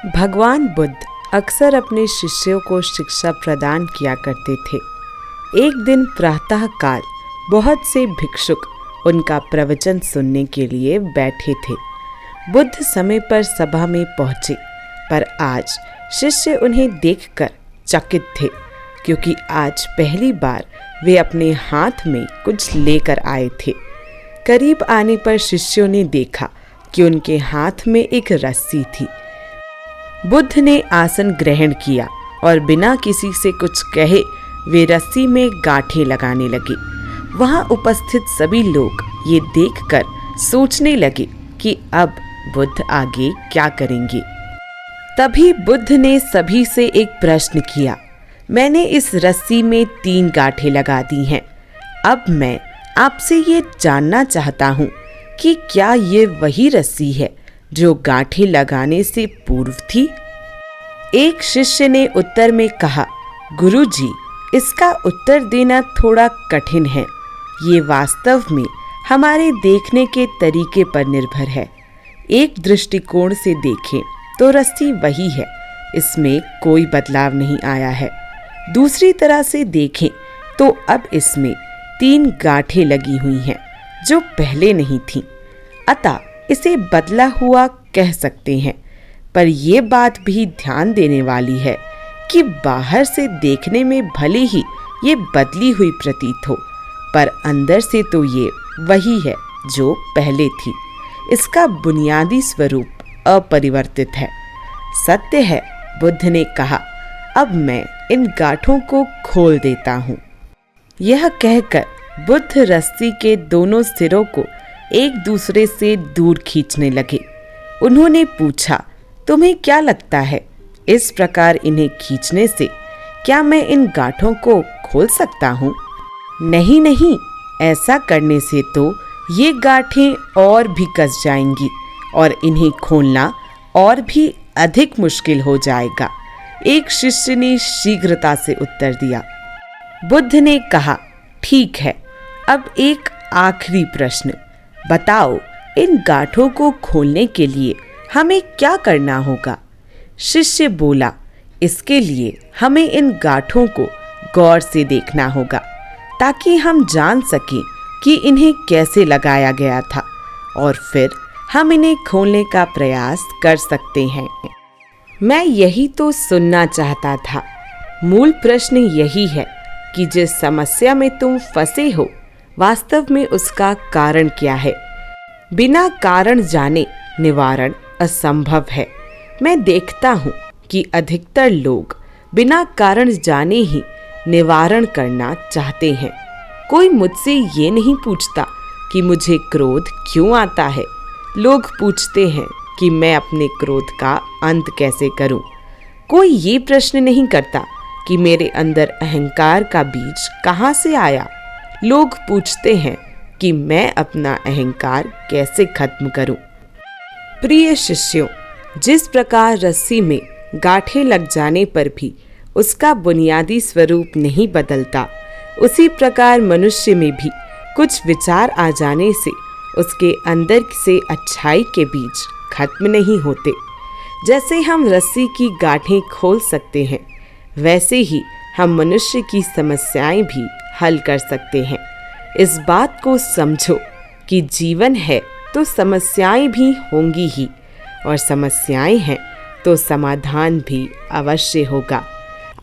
भगवान बुद्ध अक्सर अपने शिष्यों को शिक्षा प्रदान किया करते थे। एक दिन प्रातः काल बहुत से भिक्षुक उनका प्रवचन सुनने के लिए बैठे थे। बुद्ध समय पर सभा में पहुंचे, पर आज शिष्य उन्हें देखकर चकित थे, क्योंकि आज पहली बार वे अपने हाथ में कुछ लेकर आए थे। करीब आने पर शिष्यों ने देखा कि उनके हाथ में एक रस्सी थी। बुद्ध ने आसन ग्रहण किया और बिना किसी से कुछ कहे वे रस्सी में गांठें लगाने लगे। वहां उपस्थित सभी लोग ये देखकर सोचने लगे कि अब बुद्ध आगे क्या करेंगे। तभी बुद्ध ने सभी से एक प्रश्न किया, मैंने इस रस्सी में 3 गांठें लगा दी हैं। अब मैं आपसे ये जानना चाहता हूँ कि क्या ये वही रस्सी है जो गांठें लगाने से पूर्व थी? एक शिष्य ने उत्तर में कहा, गुरुजी, इसका उत्तर देना थोड़ा कठिन है। ये वास्तव में हमारे देखने के तरीके पर निर्भर है। एक दृष्टिकोण से देखें तो रस्सी वही है, इसमें कोई बदलाव नहीं आया है। दूसरी तरह से देखें तो अब इसमें 3 गांठें लगी हुई हैं जो पहले नहीं थीं। अतः इसे बदला हुआ कह सकते हैं। पर यह बात भी ध्यान देने वाली है कि बाहर से देखने में भले ही ये बदली हुई प्रतीत हो, पर अंदर से तो ये वही है जो पहले थी। इसका बुनियादी स्वरूप अपरिवर्तित है। सत्य है, बुद्ध ने कहा, अब मैं इन गांठों को खोल देता हूँ। यह कहकर बुद्ध रस्सी के दोनों सिरों को एक दूसरे से दूर खींचने लगे। उन्होंने पूछा, तुम्हें क्या लगता है, इस प्रकार इन्हें खींचने से क्या मैं इन गांठों को खोल सकता हूँ? नहीं नहीं, ऐसा करने से तो ये गांठें और भी कस जाएंगी और इन्हें खोलना और भी अधिक मुश्किल हो जाएगा। एक शिष्य ने शीघ्रता से उत्तर दिया। बुद्ध ने कहा, ठीक है, अब एक आखिरी प्रश्न, बताओ, इन गांठों को खोलने के लिए हमें क्या करना होगा? शिष्य बोला, इसके लिए हमें इन गांठों को गौर से देखना होगा ताकि हम जान सकें कि इन्हें कैसे लगाया गया था, और फिर हम इन्हें खोलने का प्रयास कर सकते हैं। मैं यही तो सुनना चाहता था। मूल प्रश्न यही है कि जिस समस्या में तुम फंसे हो, वास्तव में उसका कारण क्या है? बिना कारण जाने निवारण असंभव है। मैं देखता हूँ कि अधिकतर लोग बिना कारण जाने ही निवारण करना चाहते हैं। कोई मुझसे ये नहीं पूछता कि मुझे क्रोध क्यों आता है। लोग पूछते हैं कि मैं अपने क्रोध का अंत कैसे करूं। कोई ये प्रश्न नहीं करता कि मेरे अंदर अहंकार का बीज कहाँ से आया। लोग पूछते हैं कि मैं अपना अहंकार कैसे खत्म करूं। प्रिय शिष्यों, जिस प्रकार रस्सी में गांठें लग जाने पर भी उसका बुनियादी स्वरूप नहीं बदलता, उसी प्रकार मनुष्य में भी कुछ विचार आ जाने से उसके अंदर से अच्छाई के बीज खत्म नहीं होते। जैसे हम रस्सी की गांठें खोल सकते हैं, वैसे ही हम मनुष्य की समस्याएं भी हल कर सकते हैं। इस बात को समझो कि जीवन है तो समस्याएं भी होंगी ही, और समस्याएं हैं तो समाधान भी अवश्य होगा।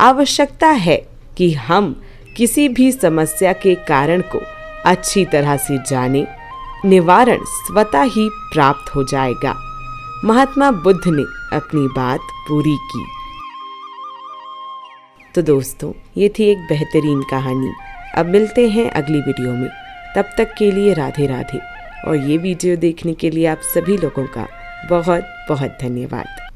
आवश्यकता है कि हम किसी भी समस्या के कारण को अच्छी तरह से जानें। निवारण स्वतः ही प्राप्त हो जाएगा। महात्मा बुद्ध ने अपनी बात पूरी की। तो दोस्तों, ये थी एक बेहतरीन कहानी। अब मिलते हैं अगली वीडियो में। तब तक के लिए राधे राधे। और ये वीडियो देखने के लिए आप सभी लोगों का बहुत बहुत धन्यवाद।